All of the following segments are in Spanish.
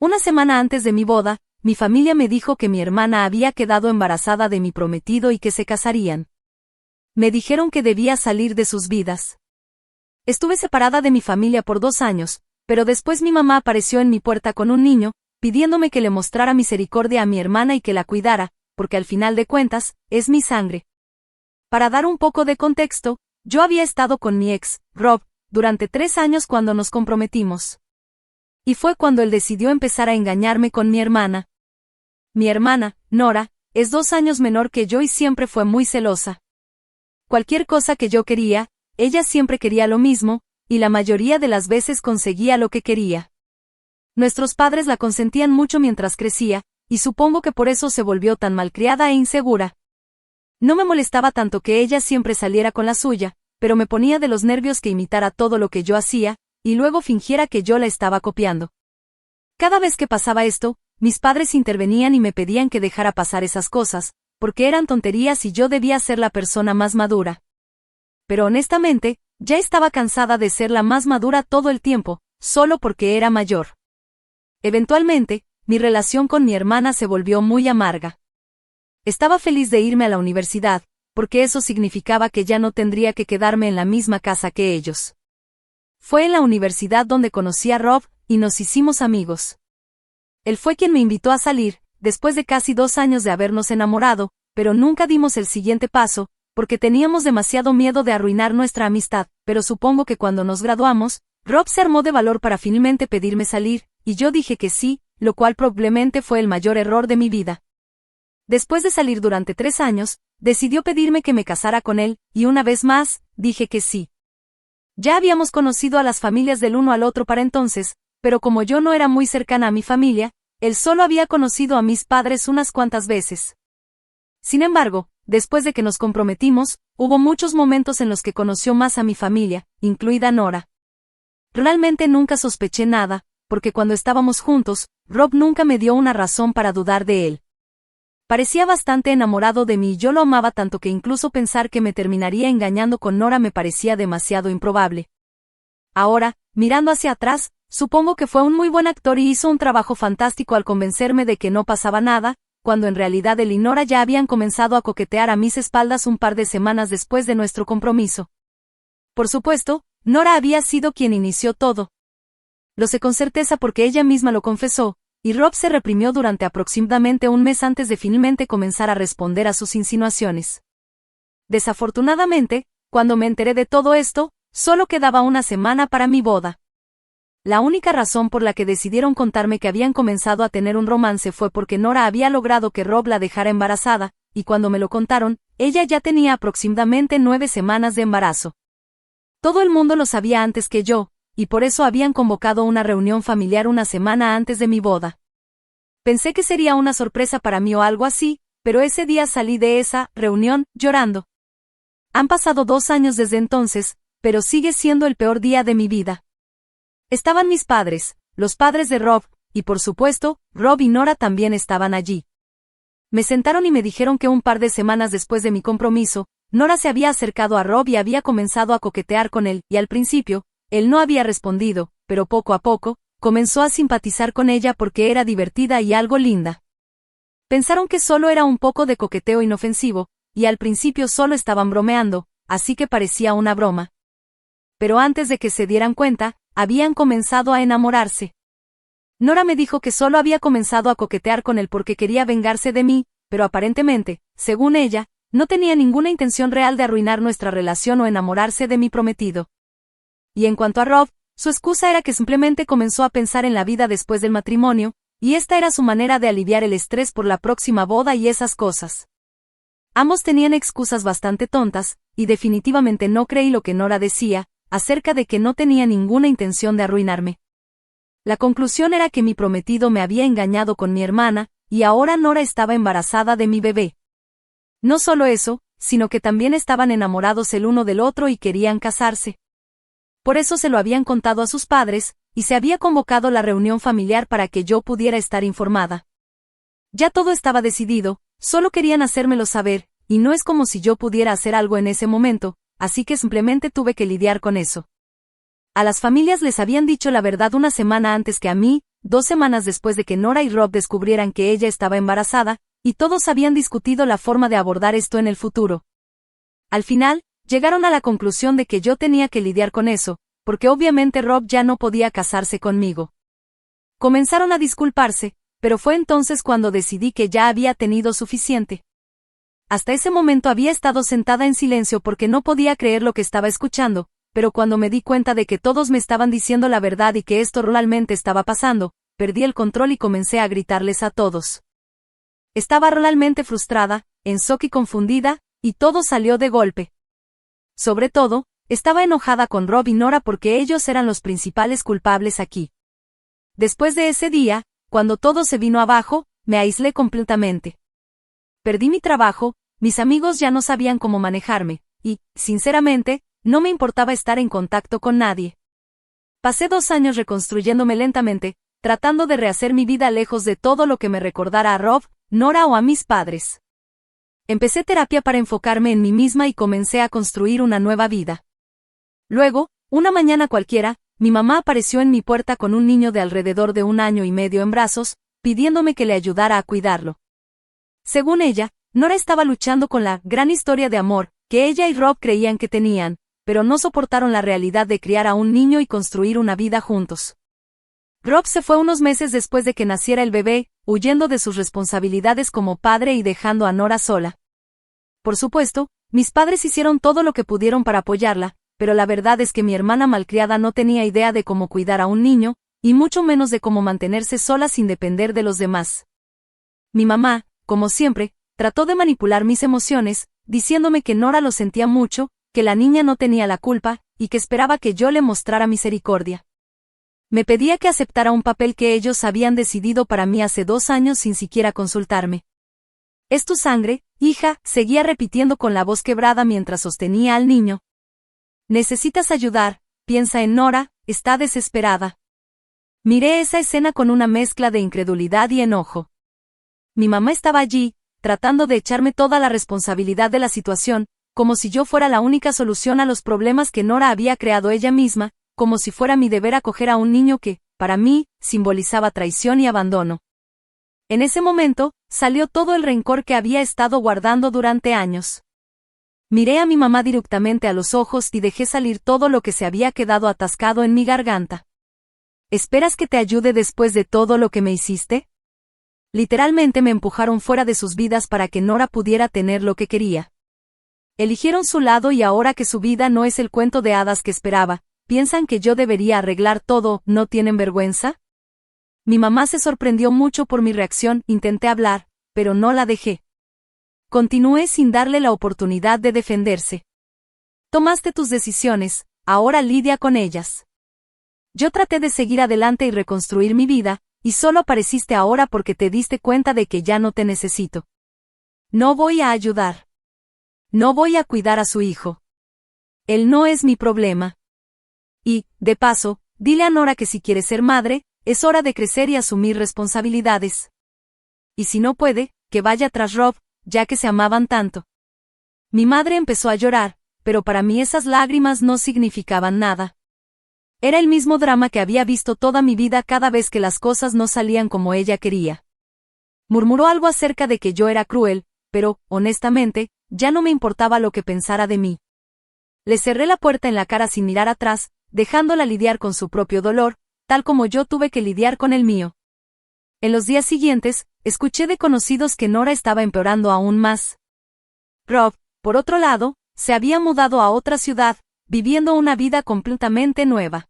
Una semana antes de mi boda, mi familia me dijo que mi hermana había quedado embarazada de mi prometido y que se casarían. Me dijeron que debía salir de sus vidas. Estuve separada de mi familia por 2 años, pero después mi mamá apareció en mi puerta con un niño, pidiéndome que le mostrara misericordia a mi hermana y que la cuidara, porque al final de cuentas, es mi sangre. Para dar un poco de contexto, yo había estado con mi ex, Rob, durante 3 años cuando nos comprometimos. Y fue cuando él decidió empezar a engañarme con mi hermana. Mi hermana, Nora, es 2 años menor que yo y siempre fue muy celosa. Cualquier cosa que yo quería, ella siempre quería lo mismo, y la mayoría de las veces conseguía lo que quería. Nuestros padres la consentían mucho mientras crecía, y supongo que por eso se volvió tan malcriada e insegura. No me molestaba tanto que ella siempre saliera con la suya, pero me ponía de los nervios que imitara todo lo que yo hacía, y luego fingiera que yo la estaba copiando. Cada vez que pasaba esto, mis padres intervenían y me pedían que dejara pasar esas cosas, porque eran tonterías y yo debía ser la persona más madura. Pero honestamente, ya estaba cansada de ser la más madura todo el tiempo, solo porque era mayor. Eventualmente, mi relación con mi hermana se volvió muy amarga. Estaba feliz de irme a la universidad, porque eso significaba que ya no tendría que quedarme en la misma casa que ellos. Fue en la universidad donde conocí a Rob, y nos hicimos amigos. Él fue quien me invitó a salir, después de casi 2 años de habernos enamorado, pero nunca dimos el siguiente paso, porque teníamos demasiado miedo de arruinar nuestra amistad, pero supongo que cuando nos graduamos, Rob se armó de valor para finalmente pedirme salir, y yo dije que sí, lo cual probablemente fue el mayor error de mi vida. Después de salir durante 3 años, decidió pedirme que me casara con él, y una vez más, dije que sí. Ya habíamos conocido a las familias del uno al otro para entonces, pero como yo no era muy cercana a mi familia, él solo había conocido a mis padres unas cuantas veces. Sin embargo, después de que nos comprometimos, hubo muchos momentos en los que conoció más a mi familia, incluida Nora. Realmente nunca sospeché nada, porque cuando estábamos juntos, Rob nunca me dio una razón para dudar de él. Parecía bastante enamorado de mí y yo lo amaba tanto que incluso pensar que me terminaría engañando con Nora me parecía demasiado improbable. Ahora, mirando hacia atrás, supongo que fue un muy buen actor y hizo un trabajo fantástico al convencerme de que no pasaba nada, cuando en realidad él y Nora ya habían comenzado a coquetear a mis espaldas un par de semanas después de nuestro compromiso. Por supuesto, Nora había sido quien inició todo. Lo sé con certeza porque ella misma lo confesó, y Rob se reprimió durante aproximadamente un mes antes de finalmente comenzar a responder a sus insinuaciones. Desafortunadamente, cuando me enteré de todo esto, solo quedaba una semana para mi boda. La única razón por la que decidieron contarme que habían comenzado a tener un romance fue porque Nora había logrado que Rob la dejara embarazada, y cuando me lo contaron, ella ya tenía aproximadamente 9 semanas de embarazo. Todo el mundo lo sabía antes que yo, y por eso habían convocado una reunión familiar una semana antes de mi boda. Pensé que sería una sorpresa para mí o algo así, pero ese día salí de esa reunión llorando. Han pasado 2 años desde entonces, pero sigue siendo el peor día de mi vida. Estaban mis padres, los padres de Rob, y por supuesto, Rob y Nora también estaban allí. Me sentaron y me dijeron que un par de semanas después de mi compromiso, Nora se había acercado a Rob y había comenzado a coquetear con él, y al principio, él no había respondido, pero poco a poco, comenzó a simpatizar con ella porque era divertida y algo linda. Pensaron que solo era un poco de coqueteo inofensivo, y al principio solo estaban bromeando, así que parecía una broma. Pero antes de que se dieran cuenta, habían comenzado a enamorarse. Nora me dijo que solo había comenzado a coquetear con él porque quería vengarse de mí, pero aparentemente, según ella, no tenía ninguna intención real de arruinar nuestra relación o enamorarse de mi prometido. Y en cuanto a Rob, su excusa era que simplemente comenzó a pensar en la vida después del matrimonio, y esta era su manera de aliviar el estrés por la próxima boda y esas cosas. Ambos tenían excusas bastante tontas, y definitivamente no creí lo que Nora decía, acerca de que no tenía ninguna intención de arruinarme. La conclusión era que mi prometido me había engañado con mi hermana, y ahora Nora estaba embarazada de mi bebé. No solo eso, sino que también estaban enamorados el uno del otro y querían casarse. Por eso se lo habían contado a sus padres, y se había convocado la reunión familiar para que yo pudiera estar informada. Ya todo estaba decidido, solo querían hacérmelo saber, y no es como si yo pudiera hacer algo en ese momento, así que simplemente tuve que lidiar con eso. A las familias les habían dicho la verdad una semana antes que a mí, 2 semanas después de que Nora y Rob descubrieran que ella estaba embarazada, y todos habían discutido la forma de abordar esto en el futuro. Al final, llegaron a la conclusión de que yo tenía que lidiar con eso, porque obviamente Rob ya no podía casarse conmigo. Comenzaron a disculparse, pero fue entonces cuando decidí que ya había tenido suficiente. Hasta ese momento había estado sentada en silencio porque no podía creer lo que estaba escuchando, pero cuando me di cuenta de que todos me estaban diciendo la verdad y que esto realmente estaba pasando, perdí el control y comencé a gritarles a todos. Estaba realmente frustrada, en shock y confundida, y todo salió de golpe. Sobre todo, estaba enojada con Rob y Nora porque ellos eran los principales culpables aquí. Después de ese día, cuando todo se vino abajo, me aislé completamente. Perdí mi trabajo, mis amigos ya no sabían cómo manejarme, y, sinceramente, no me importaba estar en contacto con nadie. Pasé 2 años reconstruyéndome lentamente, tratando de rehacer mi vida lejos de todo lo que me recordara a Rob, Nora o a mis padres. Empecé terapia para enfocarme en mí misma y comencé a construir una nueva vida. Luego, una mañana cualquiera, mi mamá apareció en mi puerta con un niño de alrededor de 1 año y medio en brazos, pidiéndome que le ayudara a cuidarlo. Según ella, Nora estaba luchando con la gran historia de amor que ella y Rob creían que tenían, pero no soportaron la realidad de criar a un niño y construir una vida juntos. Rob se fue unos meses después de que naciera el bebé, huyendo de sus responsabilidades como padre y dejando a Nora sola. Por supuesto, mis padres hicieron todo lo que pudieron para apoyarla, pero la verdad es que mi hermana malcriada no tenía idea de cómo cuidar a un niño, y mucho menos de cómo mantenerse sola sin depender de los demás. Mi mamá, como siempre, trató de manipular mis emociones, diciéndome que Nora lo sentía mucho, que la niña no tenía la culpa, y que esperaba que yo le mostrara misericordia. Me pedía que aceptara un papel que ellos habían decidido para mí hace 2 años sin siquiera consultarme. «Es tu sangre, hija», seguía repitiendo con la voz quebrada mientras sostenía al niño. «Necesitas ayudar, piensa en Nora, está desesperada». Miré esa escena con una mezcla de incredulidad y enojo. Mi mamá estaba allí, tratando de echarme toda la responsabilidad de la situación, como si yo fuera la única solución a los problemas que Nora había creado ella misma, como si fuera mi deber acoger a un niño que, para mí, simbolizaba traición y abandono. En ese momento, salió todo el rencor que había estado guardando durante años. Miré a mi mamá directamente a los ojos y dejé salir todo lo que se había quedado atascado en mi garganta. ¿Esperas que te ayude después de todo lo que me hiciste? Literalmente me empujaron fuera de sus vidas para que Nora pudiera tener lo que quería. Eligieron su lado y ahora que su vida no es el cuento de hadas que esperaba, ¿piensan que yo debería arreglar todo? ¿No tienen vergüenza? Mi mamá se sorprendió mucho por mi reacción, intenté hablar, pero no la dejé. Continué sin darle la oportunidad de defenderse. Tomaste tus decisiones, ahora lidia con ellas. Yo traté de seguir adelante y reconstruir mi vida, y solo apareciste ahora porque te diste cuenta de que ya no te necesito. No voy a ayudar. No voy a cuidar a su hijo. Él no es mi problema. Y, de paso, dile a Nora que si quiere ser madre, es hora de crecer y asumir responsabilidades. Y si no puede, que vaya tras Rob, ya que se amaban tanto. Mi madre empezó a llorar, pero para mí esas lágrimas no significaban nada. Era el mismo drama que había visto toda mi vida cada vez que las cosas no salían como ella quería. Murmuró algo acerca de que yo era cruel, pero, honestamente, ya no me importaba lo que pensara de mí. Le cerré la puerta en la cara sin mirar atrás, dejándola lidiar con su propio dolor, tal como yo tuve que lidiar con el mío. En los días siguientes, escuché de conocidos que Nora estaba empeorando aún más. Rob, por otro lado, se había mudado a otra ciudad, viviendo una vida completamente nueva.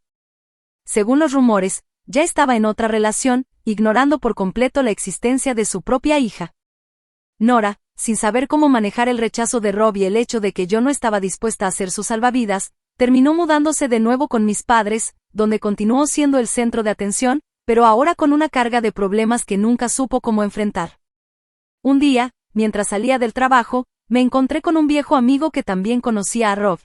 Según los rumores, ya estaba en otra relación, ignorando por completo la existencia de su propia hija. Nora, sin saber cómo manejar el rechazo de Rob y el hecho de que yo no estaba dispuesta a ser su salvavidas, terminó mudándose de nuevo con mis padres, donde continuó siendo el centro de atención, pero ahora con una carga de problemas que nunca supo cómo enfrentar. Un día, mientras salía del trabajo, me encontré con un viejo amigo que también conocía a Rob.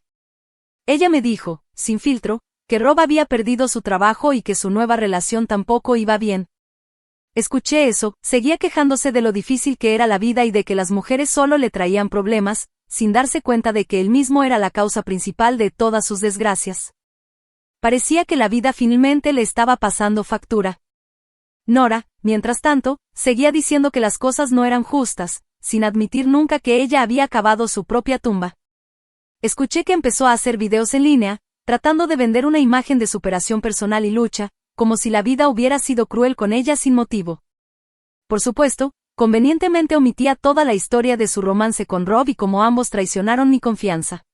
Ella me dijo, sin filtro, que Rob había perdido su trabajo y que su nueva relación tampoco iba bien. Escuché eso, seguía quejándose de lo difícil que era la vida y de que las mujeres solo le traían problemas, sin darse cuenta de que él mismo era la causa principal de todas sus desgracias. Parecía que la vida finalmente le estaba pasando factura. Nora, mientras tanto, seguía diciendo que las cosas no eran justas, sin admitir nunca que ella había cavado su propia tumba. Escuché que empezó a hacer videos en línea, tratando de vender una imagen de superación personal y lucha, como si la vida hubiera sido cruel con ella sin motivo. Por supuesto, convenientemente omitía toda la historia de su romance con Rob y cómo ambos traicionaron mi confianza.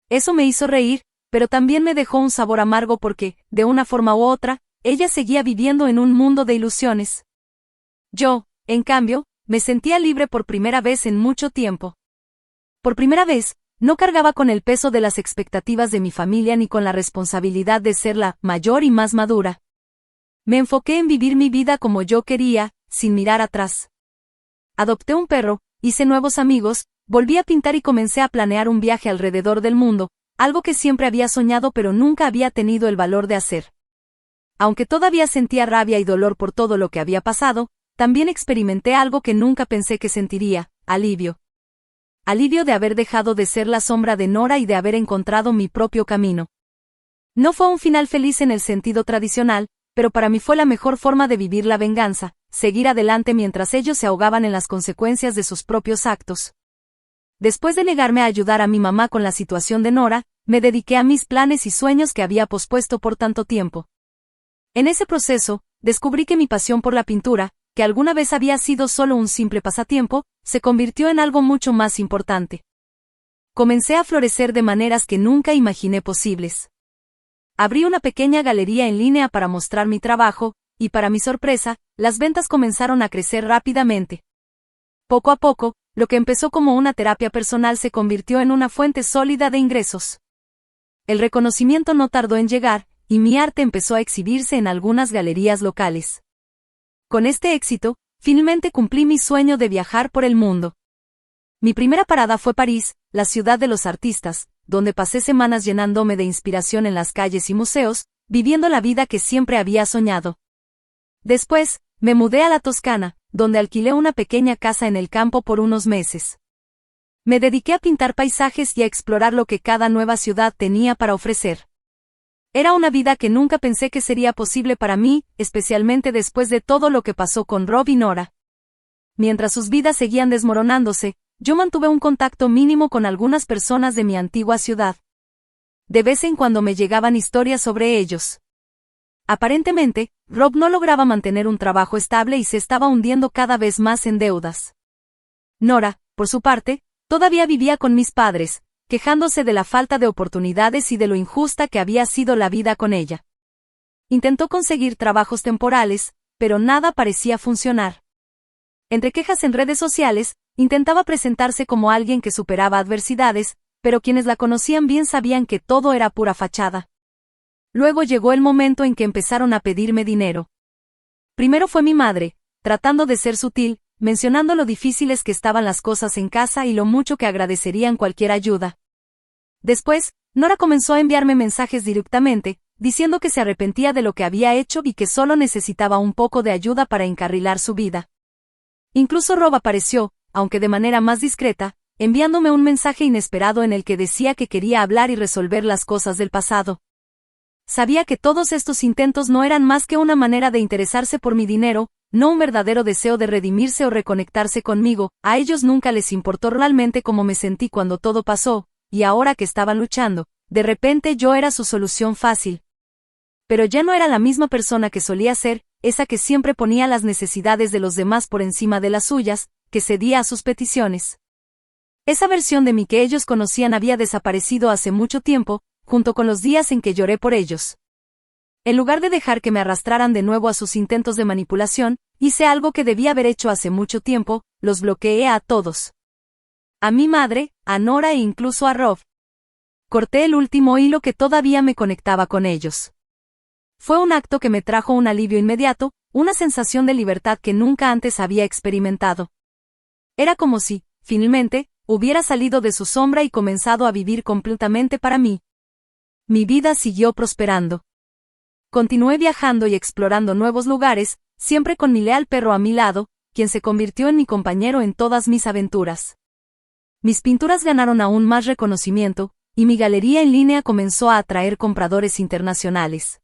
Eso me hizo reír, pero también me dejó un sabor amargo porque, de una forma u otra, ella seguía viviendo en un mundo de ilusiones. Yo, en cambio, me sentía libre por primera vez en mucho tiempo. Por primera vez, no cargaba con el peso de las expectativas de mi familia ni con la responsabilidad de ser la mayor y más madura. Me enfoqué en vivir mi vida como yo quería, sin mirar atrás. Adopté un perro, hice nuevos amigos, volví a pintar y comencé a planear un viaje alrededor del mundo, algo que siempre había soñado pero nunca había tenido el valor de hacer. Aunque todavía sentía rabia y dolor por todo lo que había pasado, también experimenté algo que nunca pensé que sentiría: alivio. Alivio de haber dejado de ser la sombra de Nora y de haber encontrado mi propio camino. No fue un final feliz en el sentido tradicional, pero para mí fue la mejor forma de vivir la venganza, seguir adelante mientras ellos se ahogaban en las consecuencias de sus propios actos. Después de negarme a ayudar a mi mamá con la situación de Nora, me dediqué a mis planes y sueños que había pospuesto por tanto tiempo. En ese proceso, descubrí que mi pasión por la pintura, que alguna vez había sido solo un simple pasatiempo, se convirtió en algo mucho más importante. Comencé a florecer de maneras que nunca imaginé posibles. Abrí una pequeña galería en línea para mostrar mi trabajo, y para mi sorpresa, las ventas comenzaron a crecer rápidamente. Poco a poco, lo que empezó como una terapia personal se convirtió en una fuente sólida de ingresos. El reconocimiento no tardó en llegar, y mi arte empezó a exhibirse en algunas galerías locales. Con este éxito, finalmente cumplí mi sueño de viajar por el mundo. Mi primera parada fue París, la ciudad de los artistas, donde pasé semanas llenándome de inspiración en las calles y museos, viviendo la vida que siempre había soñado. Después, me mudé a la Toscana, donde alquilé una pequeña casa en el campo por unos meses. Me dediqué a pintar paisajes y a explorar lo que cada nueva ciudad tenía para ofrecer. Era una vida que nunca pensé que sería posible para mí, especialmente después de todo lo que pasó con Rob y Nora. Mientras sus vidas seguían desmoronándose, yo mantuve un contacto mínimo con algunas personas de mi antigua ciudad. De vez en cuando me llegaban historias sobre ellos. Aparentemente, Rob no lograba mantener un trabajo estable y se estaba hundiendo cada vez más en deudas. Nora, por su parte, todavía vivía con mis padres, quejándose de la falta de oportunidades y de lo injusta que había sido la vida con ella. Intentó conseguir trabajos temporales, pero nada parecía funcionar. Entre quejas en redes sociales, intentaba presentarse como alguien que superaba adversidades, pero quienes la conocían bien sabían que todo era pura fachada. Luego llegó el momento en que empezaron a pedirme dinero. Primero fue mi madre, tratando de ser sutil, mencionando lo difíciles que estaban las cosas en casa y lo mucho que agradecerían cualquier ayuda. Después, Nora comenzó a enviarme mensajes directamente, diciendo que se arrepentía de lo que había hecho y que solo necesitaba un poco de ayuda para encarrilar su vida. Incluso Rob apareció, aunque de manera más discreta, enviándome un mensaje inesperado en el que decía que quería hablar y resolver las cosas del pasado. Sabía que todos estos intentos no eran más que una manera de interesarse por mi dinero, no un verdadero deseo de redimirse o reconectarse conmigo. A ellos nunca les importó realmente cómo me sentí cuando todo pasó, y ahora que estaban luchando, de repente yo era su solución fácil. Pero ya no era la misma persona que solía ser, esa que siempre ponía las necesidades de los demás por encima de las suyas, que cedía a sus peticiones. Esa versión de mí que ellos conocían había desaparecido hace mucho tiempo, junto con los días en que lloré por ellos. En lugar de dejar que me arrastraran de nuevo a sus intentos de manipulación, hice algo que debía haber hecho hace mucho tiempo: los bloqueé a todos. A mi madre, a Nora e incluso a Rob. Corté el último hilo que todavía me conectaba con ellos. Fue un acto que me trajo un alivio inmediato, una sensación de libertad que nunca antes había experimentado. Era como si, finalmente, hubiera salido de su sombra y comenzado a vivir completamente para mí. Mi vida siguió prosperando. Continué viajando y explorando nuevos lugares, siempre con mi leal perro a mi lado, quien se convirtió en mi compañero en todas mis aventuras. Mis pinturas ganaron aún más reconocimiento, y mi galería en línea comenzó a atraer compradores internacionales.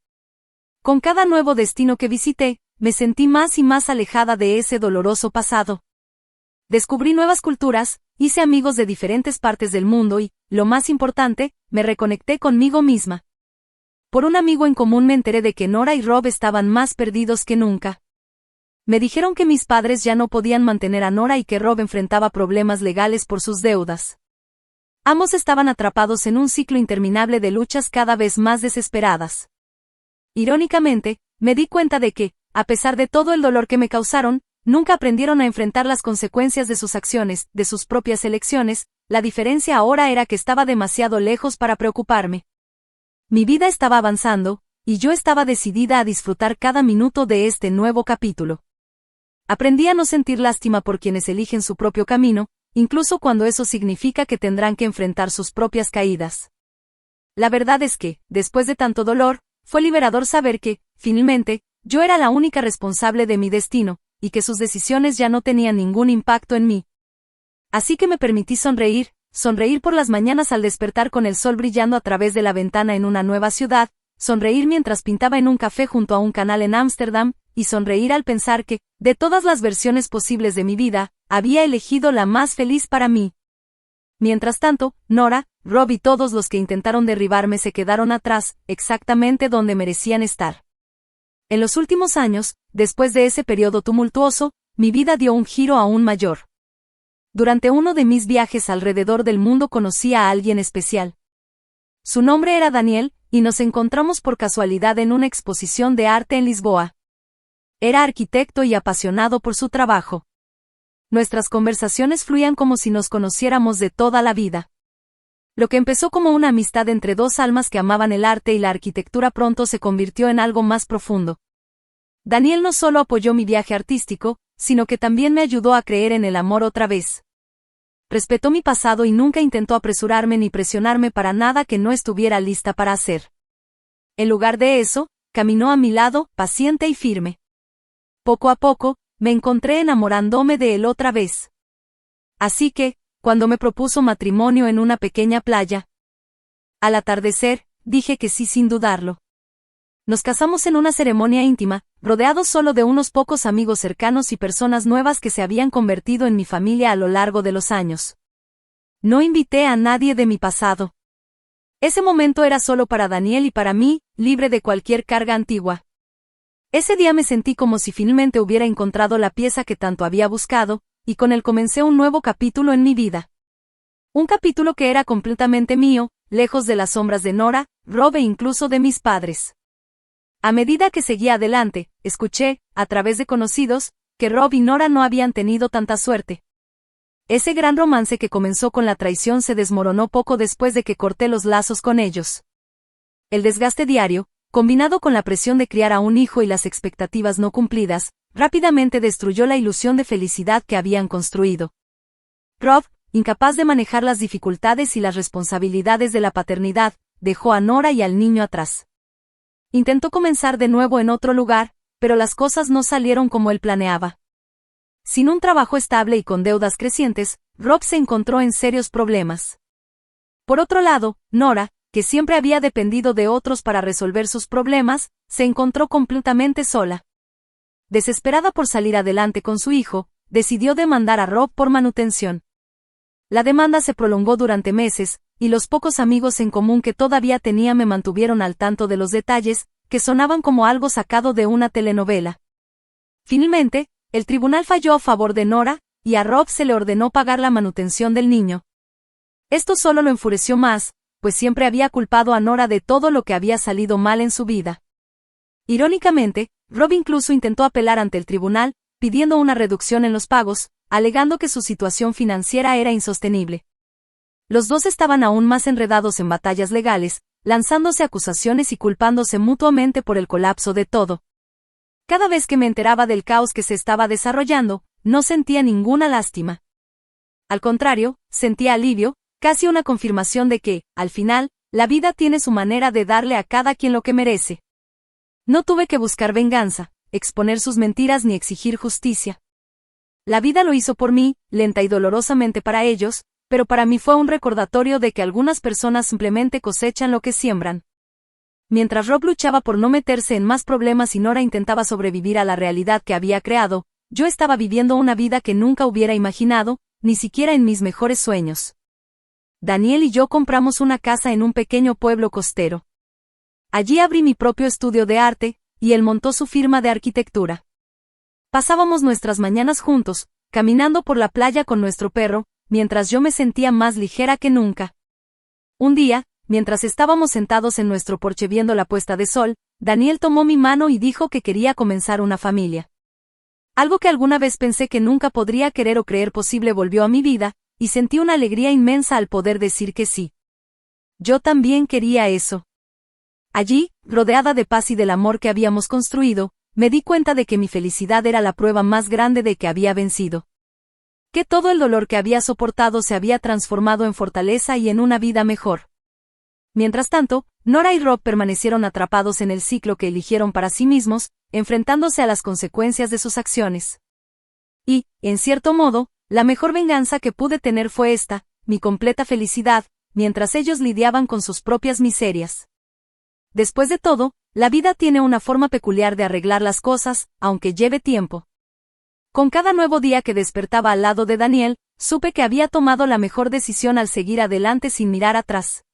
Con cada nuevo destino que visité, me sentí más y más alejada de ese doloroso pasado. Descubrí nuevas culturas, hice amigos de diferentes partes del mundo y, lo más importante, me reconecté conmigo misma. Por un amigo en común me enteré de que Nora y Rob estaban más perdidos que nunca. Me dijeron que mis padres ya no podían mantener a Nora y que Rob enfrentaba problemas legales por sus deudas. Ambos estaban atrapados en un ciclo interminable de luchas cada vez más desesperadas. Irónicamente, me di cuenta de que, a pesar de todo el dolor que me causaron, nunca aprendieron a enfrentar las consecuencias de sus acciones, de sus propias elecciones. La diferencia ahora era que estaba demasiado lejos para preocuparme. Mi vida estaba avanzando, y yo estaba decidida a disfrutar cada minuto de este nuevo capítulo. Aprendí a no sentir lástima por quienes eligen su propio camino, incluso cuando eso significa que tendrán que enfrentar sus propias caídas. La verdad es que, después de tanto dolor, fue liberador saber que, finalmente, yo era la única responsable de mi destino, y que sus decisiones ya no tenían ningún impacto en mí. Así que me permití sonreír por las mañanas al despertar con el sol brillando a través de la ventana en una nueva ciudad, sonreír mientras pintaba en un café junto a un canal en Ámsterdam, y sonreír al pensar que, de todas las versiones posibles de mi vida, había elegido la más feliz para mí. Mientras tanto, Nora, Rob y todos los que intentaron derribarme se quedaron atrás, exactamente donde merecían estar. En los últimos años, después de ese periodo tumultuoso, mi vida dio un giro aún mayor. Durante uno de mis viajes alrededor del mundo conocí a alguien especial. Su nombre era Daniel, y nos encontramos por casualidad en una exposición de arte en Lisboa. Era arquitecto y apasionado por su trabajo. Nuestras conversaciones fluían como si nos conociéramos de toda la vida. Lo que empezó como una amistad entre dos almas que amaban el arte y la arquitectura pronto se convirtió en algo más profundo. Daniel no solo apoyó mi viaje artístico, sino que también me ayudó a creer en el amor otra vez. Respetó mi pasado y nunca intentó apresurarme ni presionarme para nada que no estuviera lista para hacer. En lugar de eso, caminó a mi lado, paciente y firme. Poco a poco, me encontré enamorándome de él otra vez. Así que, cuando me propuso matrimonio en una pequeña playa, al atardecer, dije que sí sin dudarlo. Nos casamos en una ceremonia íntima, rodeados solo de unos pocos amigos cercanos y personas nuevas que se habían convertido en mi familia a lo largo de los años. No invité a nadie de mi pasado. Ese momento era solo para Daniel y para mí, libre de cualquier carga antigua. Ese día me sentí como si finalmente hubiera encontrado la pieza que tanto había buscado, y con él comencé un nuevo capítulo en mi vida. Un capítulo que era completamente mío, lejos de las sombras de Nora, Rob e incluso de mis padres. A medida que seguía adelante, escuché, a través de conocidos, que Rob y Nora no habían tenido tanta suerte. Ese gran romance que comenzó con la traición se desmoronó poco después de que corté los lazos con ellos. El desgaste diario, combinado con la presión de criar a un hijo y las expectativas no cumplidas, rápidamente destruyó la ilusión de felicidad que habían construido. Rob, incapaz de manejar las dificultades y las responsabilidades de la paternidad, dejó a Nora y al niño atrás. Intentó comenzar de nuevo en otro lugar, pero las cosas no salieron como él planeaba. Sin un trabajo estable y con deudas crecientes, Rob se encontró en serios problemas. Por otro lado, Nora, que siempre había dependido de otros para resolver sus problemas, se encontró completamente sola. Desesperada por salir adelante con su hijo, decidió demandar a Rob por manutención. La demanda se prolongó durante meses, y los pocos amigos en común que todavía tenía me mantuvieron al tanto de los detalles, que sonaban como algo sacado de una telenovela. Finalmente, el tribunal falló a favor de Nora, y a Rob se le ordenó pagar la manutención del niño. Esto solo lo enfureció más, pues siempre había culpado a Nora de todo lo que había salido mal en su vida. Irónicamente, Rob incluso intentó apelar ante el tribunal, pidiendo una reducción en los pagos, alegando que su situación financiera era insostenible. Los dos estaban aún más enredados en batallas legales, lanzándose acusaciones y culpándose mutuamente por el colapso de todo. Cada vez que me enteraba del caos que se estaba desarrollando, no sentía ninguna lástima. Al contrario, sentía alivio, casi una confirmación de que, al final, la vida tiene su manera de darle a cada quien lo que merece. No tuve que buscar venganza, exponer sus mentiras ni exigir justicia. La vida lo hizo por mí, lenta y dolorosamente para ellos, pero para mí fue un recordatorio de que algunas personas simplemente cosechan lo que siembran. Mientras Rob luchaba por no meterse en más problemas y Nora intentaba sobrevivir a la realidad que había creado, yo estaba viviendo una vida que nunca hubiera imaginado, ni siquiera en mis mejores sueños. Daniel y yo compramos una casa en un pequeño pueblo costero. Allí abrí mi propio estudio de arte, y él montó su firma de arquitectura. Pasábamos nuestras mañanas juntos, caminando por la playa con nuestro perro, mientras yo me sentía más ligera que nunca. Un día, mientras estábamos sentados en nuestro porche viendo la puesta de sol, Daniel tomó mi mano y dijo que quería comenzar una familia. Algo que alguna vez pensé que nunca podría querer o creer posible volvió a mi vida, y sentí una alegría inmensa al poder decir que sí. Yo también quería eso. Allí, rodeada de paz y del amor que habíamos construido, me di cuenta de que mi felicidad era la prueba más grande de que había vencido. Que todo el dolor que había soportado se había transformado en fortaleza y en una vida mejor. Mientras tanto, Nora y Rob permanecieron atrapados en el ciclo que eligieron para sí mismos, enfrentándose a las consecuencias de sus acciones. Y, en cierto modo, la mejor venganza que pude tener fue esta, mi completa felicidad, mientras ellos lidiaban con sus propias miserias. Después de todo, la vida tiene una forma peculiar de arreglar las cosas, aunque lleve tiempo. Con cada nuevo día que despertaba al lado de Daniel, supe que había tomado la mejor decisión al seguir adelante sin mirar atrás.